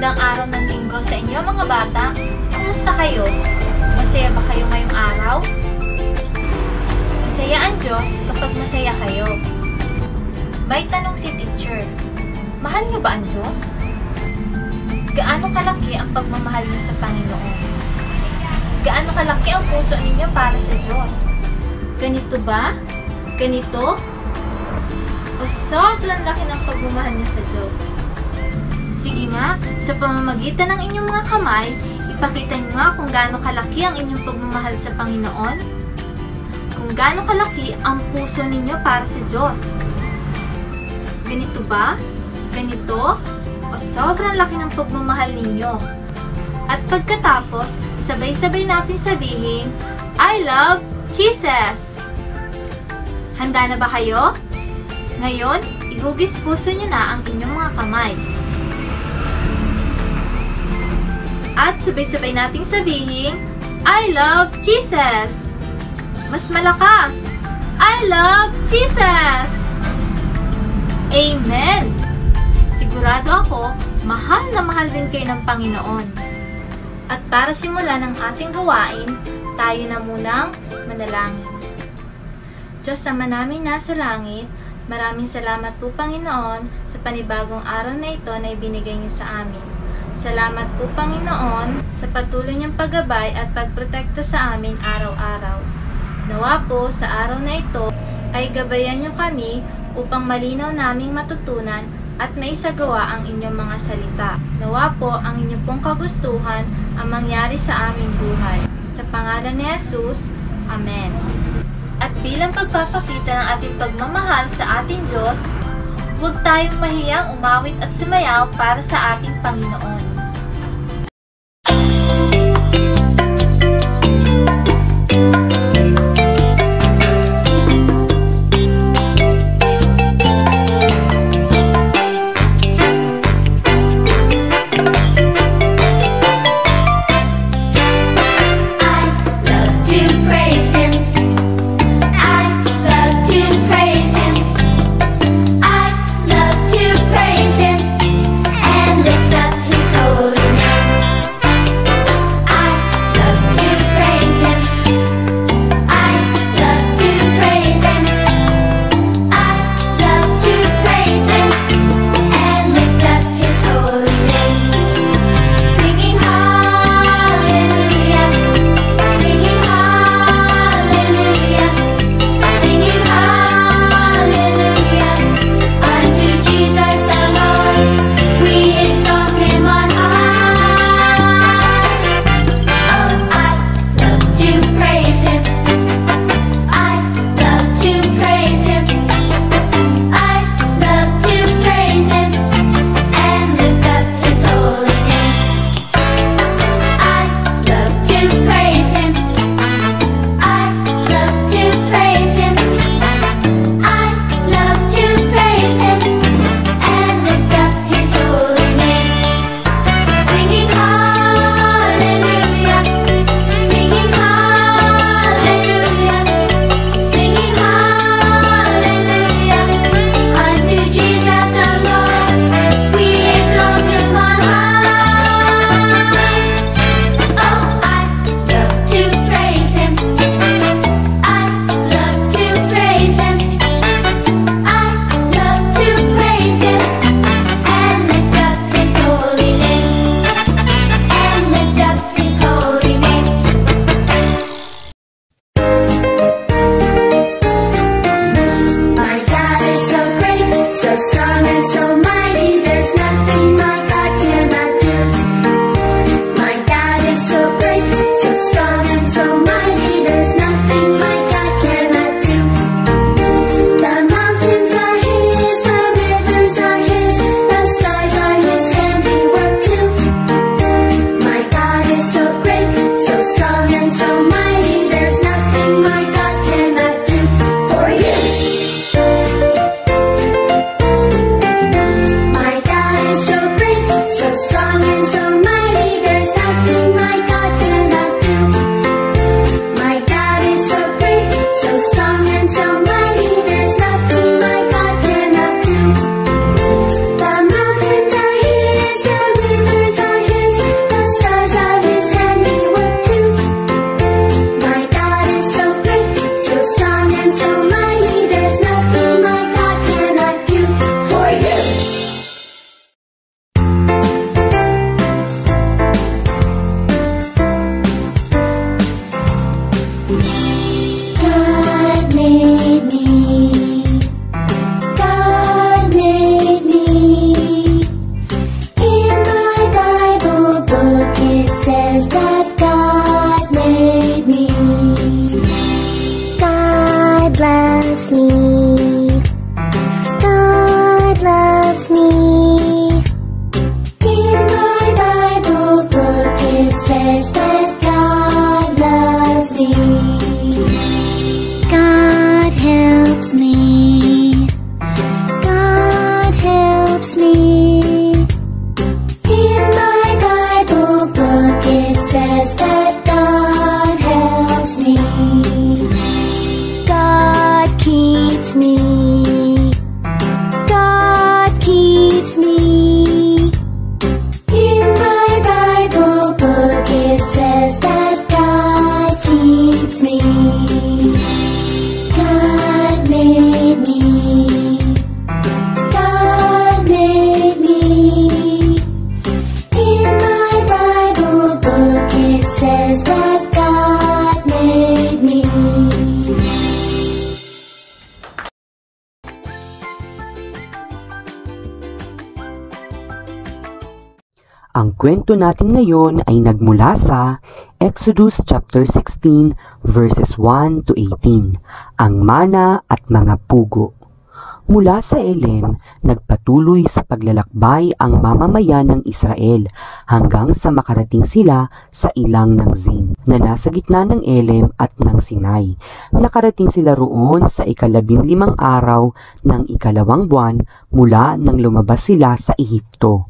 Magandang araw ng linggo sa inyo mga bata. Kumusta kayo? Masaya ba kayo ngayong araw? Masaya ang Diyos kapag masaya kayo. May tanong si teacher. Mahal niyo ba ang Diyos? Gaano kalaki ang pagmamahal niyo sa Panginoon? Gaano kalaki ang puso ninyo para sa Diyos? Ganito ba? Ganito? O sobrang laki ng pagmamahal niyo sa Diyos? Sige nga, sa pamamagitan ng inyong mga kamay, ipakita niyo nga kung gaano kalaki ang inyong pagmamahal sa Panginoon. Kung gaano kalaki ang puso ninyo para sa Diyos. Ganito ba? Ganito? O sobrang laki ng pagmamahal ninyo? At pagkatapos, sabay-sabay natin sabihin, I love Jesus! Handa na ba kayo? Ngayon, ihugis puso niyo na ang inyong mga kamay. At sabay-sabay nating sabihin, I love Jesus! Mas malakas! I love Jesus! Amen! Sigurado ako, mahal na mahal din kayo ng Panginoon. At para simulan ang ating gawain, tayo na munang manalangin. Diyos Ama namin nasa langit, maraming salamat po Panginoon sa panibagong araw na ito na ibinigay niyo sa amin. Salamat po Panginoon sa patuloy niyong paggabay at pagprotekta sa amin araw-araw. Nawa po sa araw na ito ay gabayan niyo kami upang malinaw naming matutunan at maisagawa ang inyong mga salita. Nawa po ang inyong pong kagustuhan ang mangyari sa aming buhay. Sa pangalan ni Jesus, Amen. At bilang pagpapakita ng ating pagmamahal sa ating Diyos, huwag tayong mahiyang umawit at sumayaw para sa ating Panginoon. Praise him and lift up his holy keeps me. God keeps me. In my Bible book it says that God keeps me. God made me. God made me. In my Bible book it says that God made me. Ang kwento natin ngayon ay nagmula sa Exodus chapter 16 verses 1 to 18, ang mana at mga pugo. Mula sa Elim, nagpatuloy sa paglalakbay ang mamamayan ng Israel hanggang sa makarating sila sa ilang ng Zin, na nasa gitna ng Elim at ng Sinai. Nakarating sila roon sa 15 araw ng 2 buwan mula nang lumabas sila sa Ehipto.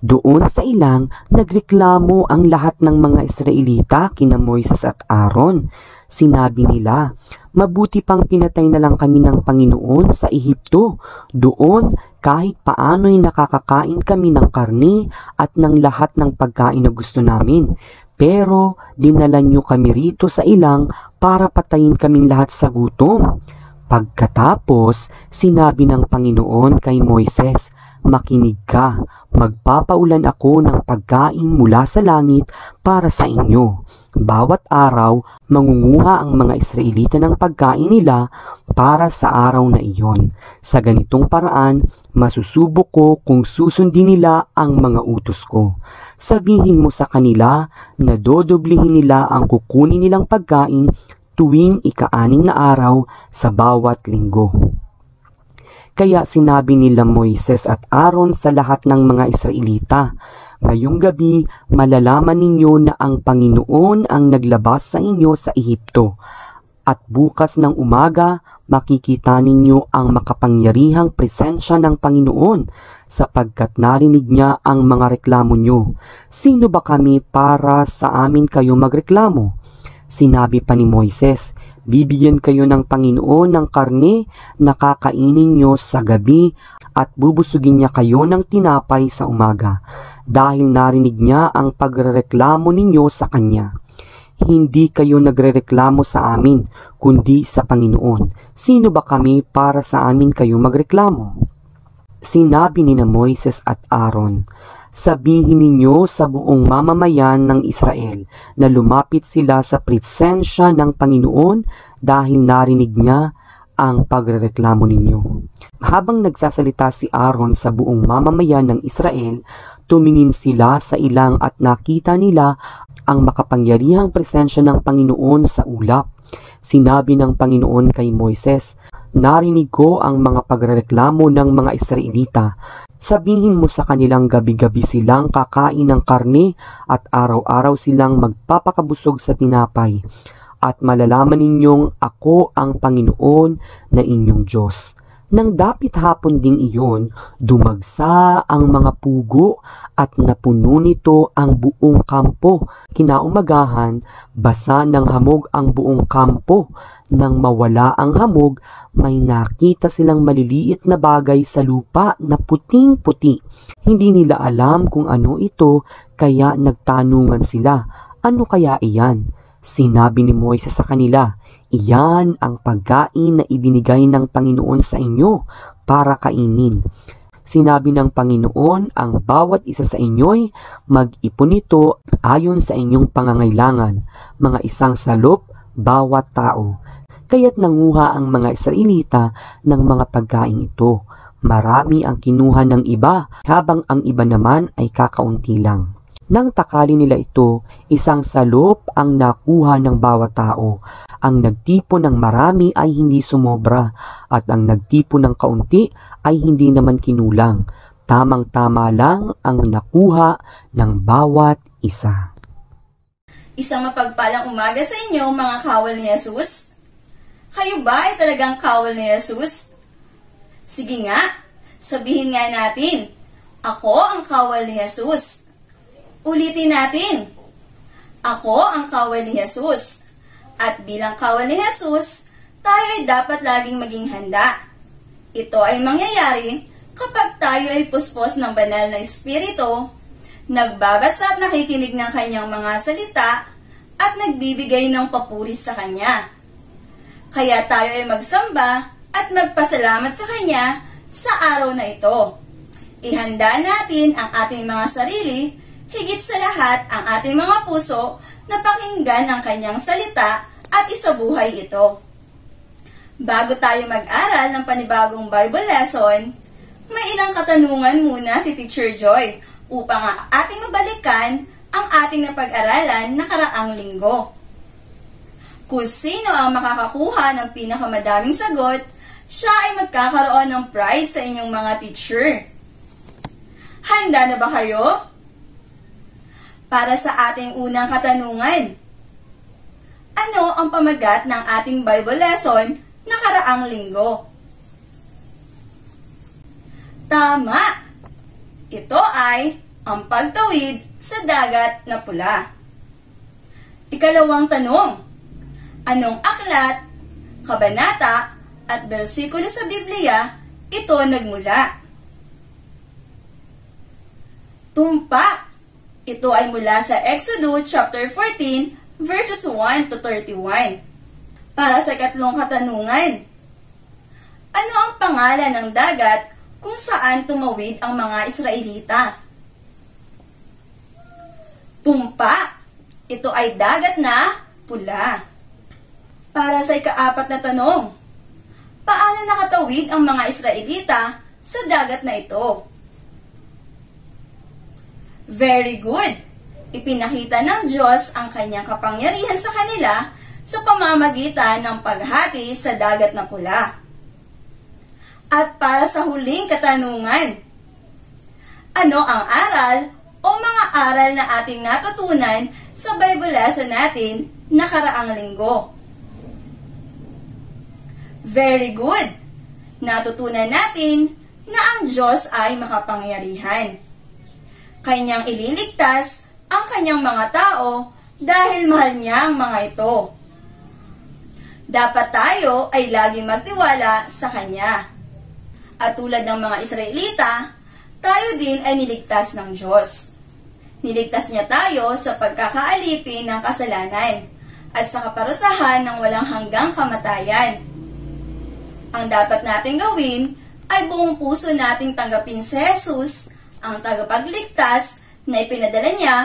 Doon sa ilang, nagreklamo ang lahat ng mga Israelita kina Moises at Aaron. Sinabi nila, mabuti pang pinatay na lang kami ng Panginoon sa Ehipto. Doon, kahit paano'y nakakakain kami ng karne at ng lahat ng pagkain na gusto namin. Pero, dinala nyo kami rito sa ilang para patayin kaming lahat sa gutom. Pagkatapos, sinabi ng Panginoon kay Moises, makinig ka, magpapaulan ako ng pagkain mula sa langit para sa inyo. Bawat araw, mangunguha ang mga Israelita ng pagkain nila para sa araw na iyon. Sa ganitong paraan, masusubok ko kung susundin nila ang mga utos ko. Sabihin mo sa kanila na dodoblihin nila ang kukunin nilang pagkain tuwing 6 na araw sa bawat linggo. Kaya sinabi nila Moises at Aaron sa lahat ng mga Israelita, ngayong gabi malalaman ninyo na ang Panginoon ang naglabas sa inyo sa Ehipto. At bukas ng umaga makikita ninyo ang makapangyarihang presensya ng Panginoon sapagkat narinig niya ang mga reklamo nyo. Sino ba kami para sa amin kayo magreklamo? Sinabi pa ni Moises, bibigyan kayo ng Panginoon ng karne na kakainin nyo sa gabi at bubusugin niya kayo ng tinapay sa umaga dahil narinig niya ang pagrereklamo ninyo sa Kanya. Hindi kayo nagrereklamo sa amin kundi sa Panginoon. Sino ba kami para sa amin kayo magreklamo? Sinabi ni Moises at Aaron, sabihin ninyo sa buong mamamayan ng Israel na lumapit sila sa presensya ng Panginoon dahil narinig niya ang pagrereklamo ninyo. Habang nagsasalita si Aaron sa buong mamamayan ng Israel, tumingin sila sa ilang at nakita nila ang makapangyarihang presensya ng Panginoon sa ulap. Sinabi ng Panginoon kay Moises, narinig ko ang mga pagrereklamo ng mga Israelita. Sabihin mo sa kanilang gabi-gabi silang kakain ng karne at araw-araw silang magpapakabusog sa tinapay. At malalaman ninyong ako ang Panginoon na inyong Diyos. Nang dapit hapon ding iyon, dumagsa ang mga pugo at napuno nito ang buong kampo. Kinaumagahan, basa ng hamog ang buong kampo. Nang mawala ang hamog, may nakita silang maliliit na bagay sa lupa na puting-puti. Hindi nila alam kung ano ito, kaya nagtanungan sila, ano kaya iyan? Sinabi ni Moises sa kanila, iyan ang pagkain na ibinigay ng Panginoon sa inyo para kainin. Sinabi ng Panginoon, ang bawat isa sa inyo'y mag-ipon nito ayon sa inyong pangangailangan, mga 1 salop bawat tao. Kaya't nanguha ang mga Israelita ng mga pagkain ito. Marami ang kinuha ng iba, habang ang iba naman ay kakaunti lang. Nang takali nila ito, 1 salop ang nakuha ng bawat tao. Ang nagtipon ng marami ay hindi sumobra, at ang nagtipon ng kaunti ay hindi naman kinulang. Tamang-tama lang ang nakuha ng bawat isa. Isang mapagpalang umaga sa inyo, mga kawal ni Jesus. Kayo ba ay talagang kawal ni Jesus? Sige nga, sabihin nga natin, ako ang kawal ni Jesus. Ulitin natin, ako ang kawal ni Jesus. At bilang kawal ni Jesus, tayo ay dapat laging maging handa. Ito ay mangyayari kapag tayo ay puspos ng banal na espiritu, nagbabasa at nakikinig ng kanyang mga salita, at nagbibigay ng papuri sa kanya. Kaya tayo ay magsamba at magpasalamat sa kanya sa araw na ito. Ihanda natin ang ating mga sarili, higit sa lahat ang ating mga puso na pakinggan ang kanyang salita at isabuhay ito. Bago tayo mag-aral ng panibagong Bible lesson, may ilang katanungan muna si Teacher Joy upang ating mabalikan ang ating napag-aralan nakaraang linggo. Kung sino ang makakakuha ng pinakamadaming sagot, siya ay magkakaroon ng prize sa inyong mga teacher. Handa na ba kayo? Para sa ating unang katanungan, ano ang pamagat ng ating Bible lesson nakaraang linggo? Tama! Ito ay ang pagtawid sa dagat na pula. Ikalawang tanong, anong aklat, kabanata, at bersikulo sa Biblia ito nagmula? Tumpa! Ito ay mula sa Exodus chapter 14 verses 1 to 31. Para sa ikatlong katanungan, ano ang pangalan ng dagat kung saan tumawid ang mga Israelita? Tumpa! Ito ay dagat na pula. Para sa ikaapat na tanong, paano nakatawid ang mga Israelita sa dagat na ito? Very good! Ipinakita ng Diyos ang kanyang kapangyarihan sa kanila sa pamamagitan ng paghati sa dagat na pula. At para sa huling katanungan, ano ang aral o mga aral na ating natutunan sa Bible lesson natin nakaraang linggo? Very good! Natutunan natin na ang Diyos ay makapangyarihan. Kanyang ililigtas ang kanyang mga tao dahil mahal niya ang mga ito. Dapat tayo ay laging magtiwala sa Kanya. At tulad ng mga Israelita, tayo din ay niligtas ng Diyos. Niligtas niya tayo sa pagkakaalipin ng kasalanan at sa kaparusahan ng walang hanggang kamatayan. Ang dapat nating gawin ay buong puso nating tanggapin si Jesus, ang tagapagligtas na ipinadala niya,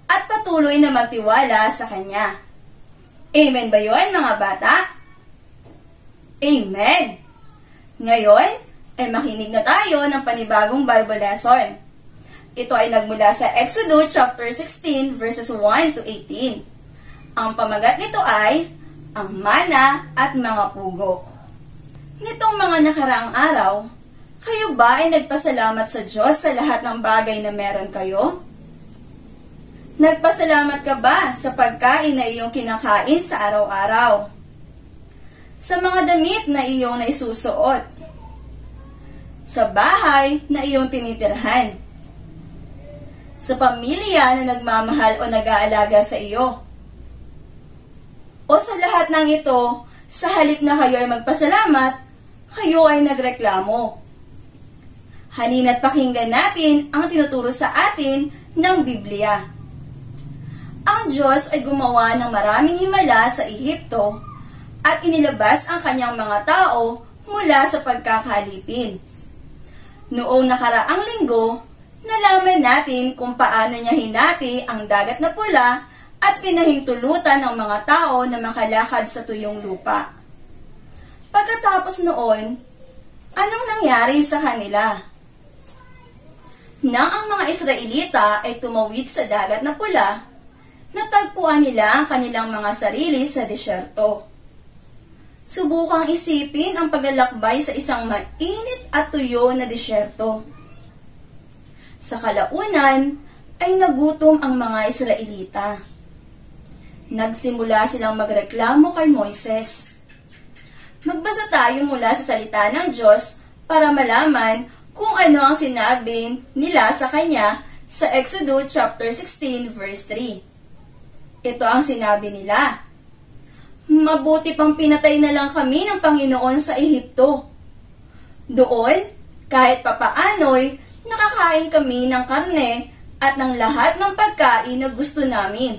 at patuloy na magtiwala sa Kanya. Amen ba yun, mga bata? Amen! Ngayon, ay makinig na tayo ng panibagong Bible lesson. Ito ay nagmula sa Exodus chapter 16 verses 1 to 18. Ang pamagat nito ay ang mana at mga pugo. Nitong mga nakaraang araw, kayo ba ay nagpasalamat sa Diyos sa lahat ng bagay na meron kayo? Nagpasalamat ka ba sa pagkain na iyong kinakain sa araw-araw? Sa mga damit na iyong naisusuot? Sa bahay na iyong tinitirhan? Sa pamilya na nagmamahal o nag-aalaga sa iyo? O sa lahat ng ito, sa halip na kayo ay magpasalamat, kayo ay nagreklamo? Halina't pakinggan natin ang tinuturo sa atin ng Biblia. Ang Diyos ay gumawa ng maraming himala sa Ehipto at inilabas ang kanyang mga tao mula sa pagkakalipin. Noong nakaraang linggo, nalaman natin kung paano niya hinati ang dagat na pula at pinahintulutan ng mga tao na makalakad sa tuyong lupa. Pagkatapos noon, anong nangyari sa kanila? Nang ang mga Israelita ay tumawid sa dagat na pula, natagpuan nila ang kanilang mga sarili sa desyerto. Subukang isipin ang paglalakbay sa isang mainit at tuyo na desyerto. Sa kalaunan ay nagutom ang mga Israelita. Nagsimula silang magreklamo kay Moises. Magbasa tayo mula sa salita ng Diyos para malaman kung ano ang sinabi nila sa kanya sa Exodus chapter 16 verse 3. Ito ang sinabi nila: Mabuti pang pinatay na lang kami ng Panginoon sa Ehipto. Doon, kahit papaano'y nakakain kami ng karne at ng lahat ng pagkain na gusto namin.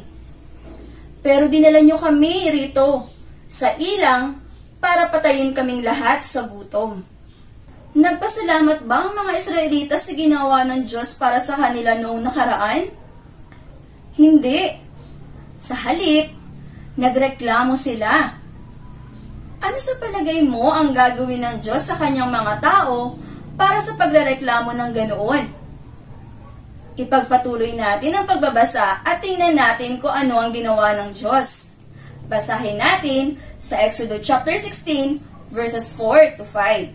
Pero dinala nyo kami rito sa ilang para patayin kaming lahat sa gutom. Nagpasalamat ba ang mga Israelita sa ginawa ng Diyos para sa kanila noong nakaraan? Hindi. Sa halip, nagreklamo sila. Ano sa palagay mo ang gagawin ng Diyos sa kanyang mga tao para sa pagrereklamo ng ganoon? Ipagpatuloy natin ang pagbabasa at tingnan natin kung ano ang ginawa ng Diyos. Basahin natin sa Exodus chapter 16 verses 4 to 5.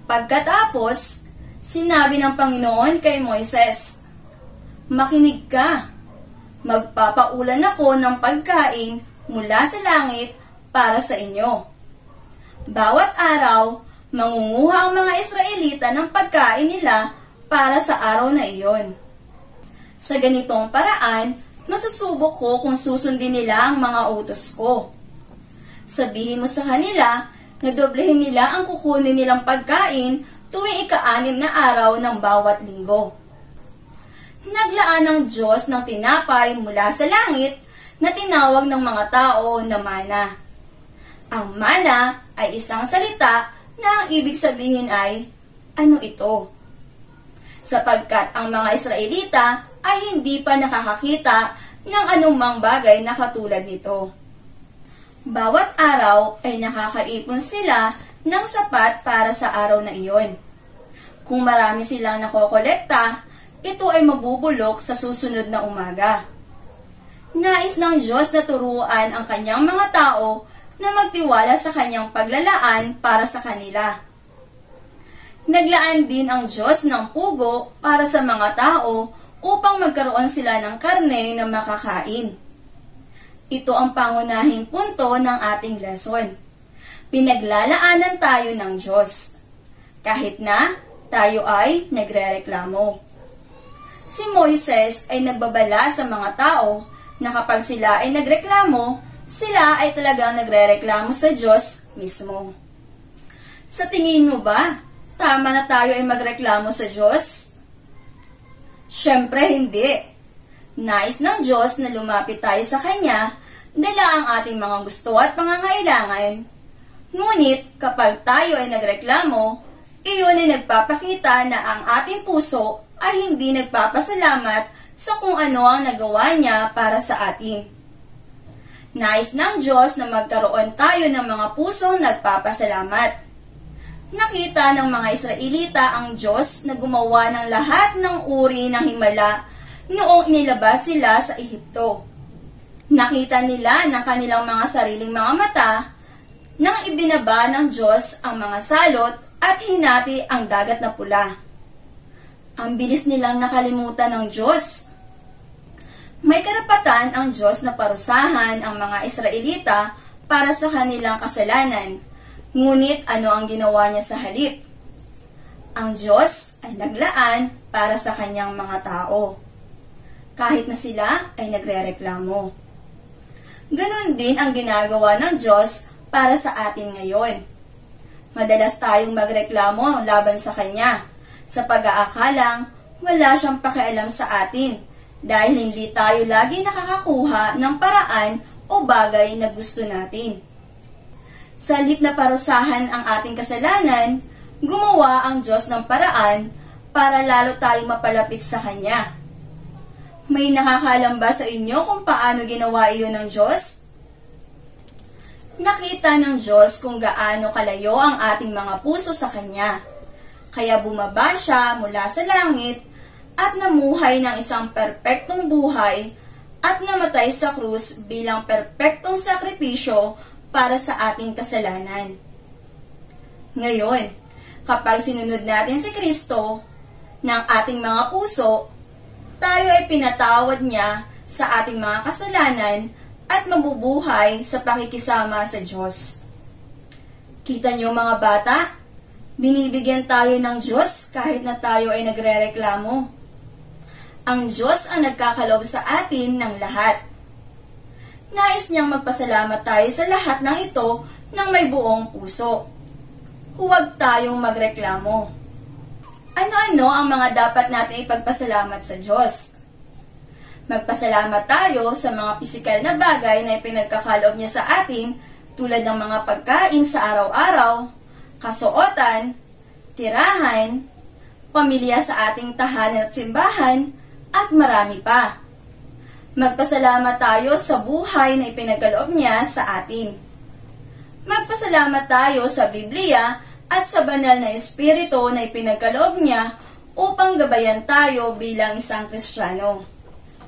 Pagkatapos, sinabi ng Panginoon kay Moises, "Makinig ka. Magpapaulan ako ng pagkain mula sa langit para sa inyo. Bawat araw, mangunguha ang mga Israelita ng pagkain nila para sa araw na iyon. Sa ganitong paraan, masusubok ko kung susundin nila ang mga utos ko. Sabihin mo sa kanila na doblehin nila ang kukunin nilang pagkain tuwing ika-6 na araw ng bawat linggo." Naglaan ng Diyos ng tinapay mula sa langit na tinawag ng mga tao na mana. Ang mana ay isang salita na ang ibig sabihin ay, "Ano ito?" Sapagkat ang mga Israelita ay hindi pa nakakakita ng anumang bagay na katulad nito. Bawat araw ay nakakaipon sila ng sapat para sa araw na iyon. Kung marami silang nakokolekta, ito ay mabubulok sa susunod na umaga. Nais ng Diyos na turuan ang kanyang mga tao na magtiwala sa kanyang paglalaan para sa kanila. Naglaan din ang Diyos ng pugo para sa mga tao upang magkaroon sila ng karne na makakain. Ito ang pangunahing punto ng ating lesson. Pinaglalaanan tayo ng Diyos, kahit na tayo ay nagrereklamo. Si Moises ay nagbabala sa mga tao na kapag sila ay nagreklamo, sila ay talagang nagrereklamo sa Diyos mismo. Sa tingin mo ba, tama na tayo ay magreklamo sa Diyos? Siyempre hindi. Nais ng Diyos na lumapit tayo sa Kanya, dala ang ating mga gusto at pangangailangan. Ngunit kapag tayo ay nagreklamo, iyon ay nagpapakita na ang ating puso ay hindi nagpapasalamat sa kung ano ang nagawa niya para sa atin. Nais ng Diyos na magkaroon tayo ng mga pusong nagpapasalamat. Nakita ng mga Israelita ang Diyos na gumawa ng lahat ng uri ng himala noong nilabas sila sa Ehipto. Nakita nila ng kanilang mga sariling mga mata nang ibinaba ng Diyos ang mga salot at hinati ang dagat na pula. Ang bilis nilang nakalimutan ng Diyos. May karapatan ang Diyos na parusahan ang mga Israelita para sa kanilang kasalanan. Ngunit ano ang ginawa niya sa halip? Ang Diyos ay naglaan para sa kanyang mga tao, kahit na sila ay nagrereklamo. Ganon din ang ginagawa ng Diyos para sa atin ngayon. Madalas tayong magreklamo laban sa Kanya, sa pag-aakalang wala siyang pakialam sa atin, dahil hindi tayo lagi nakakakuha ng paraan o bagay na gusto natin. Sa halip na parusahan ang ating kasalanan, gumawa ang Diyos ng paraan para lalo tayong mapalapit sa Kanya. May nakakaalam ba sa inyo kung paano ginawa iyon ng Diyos? Nakita ng Diyos kung gaano kalayo ang ating mga puso sa Kanya. Kaya bumaba siya mula sa langit at namuhay ng isang perpektong buhay at namatay sa krus bilang perpektong sakripisyo para sa ating kasalanan. Ngayon, kapag sinunod natin si Kristo ng ating mga puso, tayo ay pinatawad niya sa ating mga kasalanan at mabubuhay sa pakikisama sa Diyos. Kita niyo mga bata, binibigyan tayo ng Diyos kahit na tayo ay nagrereklamo. Ang Diyos ang nagkakaloob sa atin ng lahat. Nais niyang magpasalamat tayo sa lahat ng ito ng may buong puso. huwag tayong magreklamo. Ano-ano ang mga dapat natin ipagpasalamat sa Diyos? Magpasalamat tayo sa mga pisikal na bagay na ipinagkakaloob niya sa atin tulad ng mga pagkain sa araw-araw, kasuotan, tirahan, pamilya sa ating tahanan at simbahan, at marami pa. Magpasalamat tayo sa buhay na ipinagkaloob niya sa atin. Magpasalamat tayo sa Biblia at sa banal na Espiritu na ipinagkaloob niya upang gabayan tayo bilang isang Kristiyano.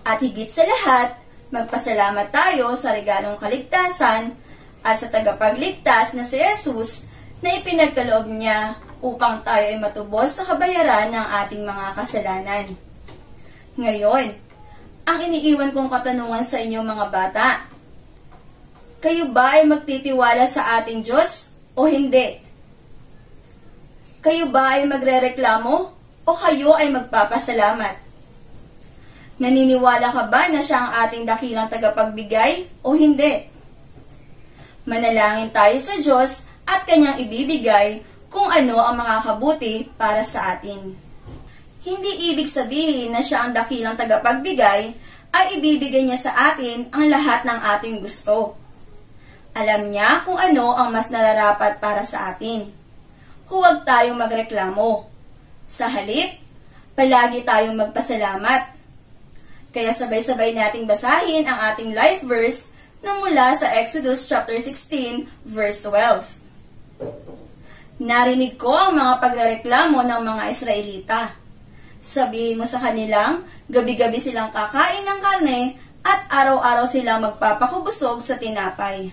At higit sa lahat, magpasalamat tayo sa regalong kaligtasan at sa tagapagligtas na si Jesus na ipinagkaloob niya upang tayo ay matubos sa kabayaran ng ating mga kasalanan. Ngayon, ang iniiwan kong katanungan sa inyo mga bata, kayo ba ay magtitiwala sa ating Diyos o hindi? Kayo ba ay magrereklamo o kayo ay magpapasalamat? Naniniwala ka ba na siya ang ating dakilang tagapagbigay o hindi? Manalangin tayo sa Diyos at Kanyang ibibigay kung ano ang makakabuti para sa atin. Hindi ibig sabihin na siya ang dakilang tagapagbigay ay ibibigay niya sa atin ang lahat ng ating gusto. Alam niya kung ano ang mas nararapat para sa atin. Huwag tayong magreklamo. Sa halip, palagi tayong magpasalamat. Kaya sabay-sabay nating basahin ang ating life verse na mula sa Exodus chapter 16, verse 12. Narinig ko ang mga pagrereklamo ng mga Israelita. Sabihin mo sa kanilang, gabi-gabi silang kakain ng karne at araw-araw silang magpapakubusog sa tinapay.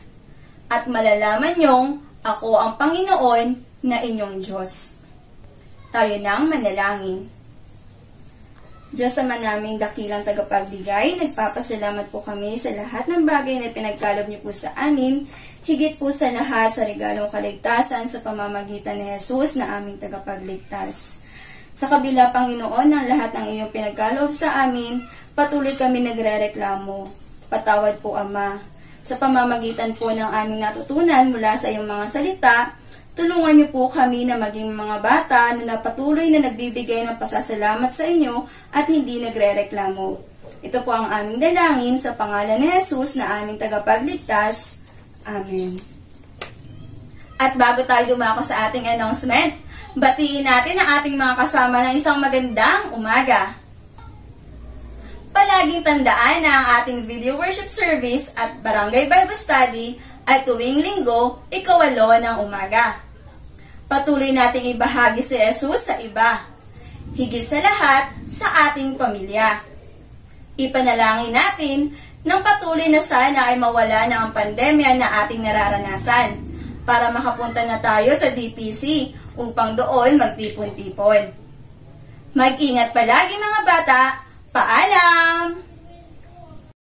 At malalaman niyong ako ang Panginoon na inyong Diyos. Tayo nang manalangin. Diyos Ama naming dakilang tagapagbigay, nagpapasalamat po kami sa lahat ng bagay na pinagkaloob niyo po sa amin, higit po sa lahat sa regalong kaligtasan sa pamamagitan ni Jesus na aming tagapagligtas. Sa kabila, Panginoon, ng lahat ng iyong pinagkaloob sa amin, patuloy kami nagrereklamo. Patawad po, Ama. Sa pamamagitan po ng aming natutunan mula sa iyong mga salita, tulungan niyo po kami na maging mga bata na patuloy na nagbibigay ng pasasalamat sa inyo at hindi nagrereklamo. Ito po ang aming dalangin sa pangalan ni Jesus na aming tagapagligtas. Amen. At bago tayo dumako sa ating announcement, batiin natin ang ating mga kasama ng isang magandang umaga. Palaging tandaan na ang ating video worship service at Barangay Bible Study ay tuwing linggo, 8:08 ng umaga. Patuloy nating ibahagi si Jesus sa iba, higit sa lahat sa ating pamilya. Ipanalangin natin nang patuloy na sana ay mawala na ang pandemya na ating nararanasan para makapunta na tayo sa DPC upang doon magtipon-tipon. Mag-ingat palagi mga bata. Paalam!